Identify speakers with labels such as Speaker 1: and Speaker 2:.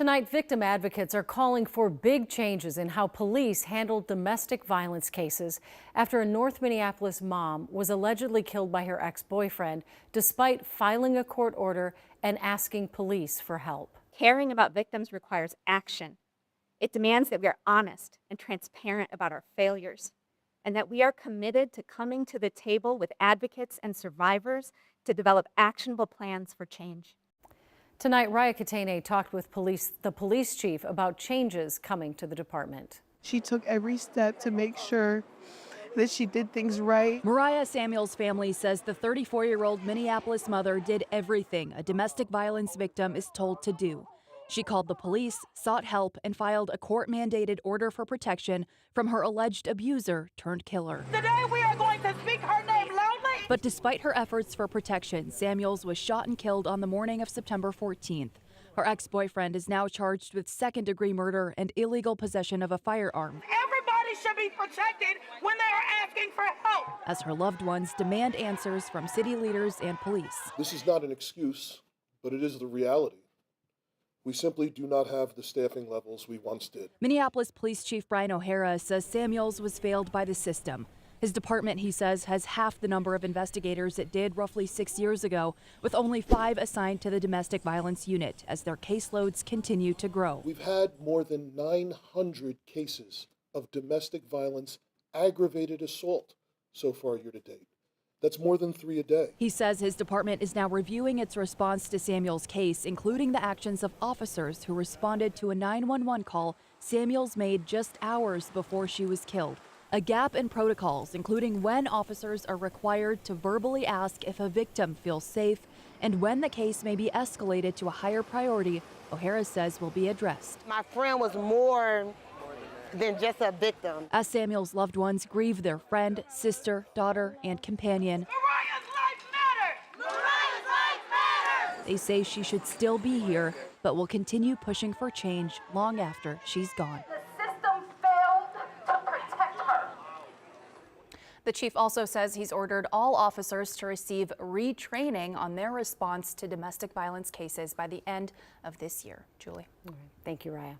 Speaker 1: Tonight, victim advocates are calling for big changes in how police handle domestic violence cases after a North Minneapolis mom was allegedly killed by her ex-boyfriend despite filing a court order and asking police for help.
Speaker 2: Caring about victims requires action. It demands that we are honest and transparent about our failures, and that we are committed to coming to the table with advocates and survivors to develop actionable plans for change.
Speaker 1: Tonight, Mariah talked with the police chief about changes coming to the department.
Speaker 3: She took every step to make sure that she did things right.
Speaker 4: Mariah Samuels' family says the 34-year-old Minneapolis mother did everything a domestic violence victim is told to do. She called the police, sought help, and filed a court-mandated order for protection from her alleged abuser turned killer.
Speaker 5: Today we are going to speak her name loudly.
Speaker 4: But despite her efforts for protection, Samuels was shot and killed on the morning of September 14th. Her ex-boyfriend is now charged with second-degree murder and illegal possession of a firearm.
Speaker 5: Everybody should be protected when they are asking for help.
Speaker 4: As her loved ones demand answers from city leaders and police.
Speaker 6: This is not an excuse, but it is the reality. We simply do not have the staffing levels we once did.
Speaker 4: Minneapolis Police Chief Brian O'Hara says Samuels was failed by the system. His department, he says, has half the number of investigators it did roughly 6 years ago, with only 5 assigned to the domestic violence unit as their caseloads continue to grow.
Speaker 6: We've had more than 900 cases of domestic violence, aggravated assault so far year to date. That's more than 3 a day.
Speaker 4: He says his department is now reviewing its response to Samuels' case, including the actions of officers who responded to a 911 call Samuels made just hours before she was killed. A gap in protocols, including when officers are required to verbally ask if a victim feels safe and when the case may be escalated to a higher priority, O'Hara says will be addressed.
Speaker 7: My friend was more than just a victim.
Speaker 4: As Samuel's loved ones grieve their friend, sister, daughter, and companion,
Speaker 5: Mariah's life matters. Mariah's life matters.
Speaker 4: they say she should still be here, but will continue pushing for change long after she's gone.
Speaker 5: The system failed to protect her.
Speaker 8: The chief also says he's ordered all officers to receive retraining on their response to domestic violence cases by the end of this year. Julie.
Speaker 1: All right. Thank you, Raya.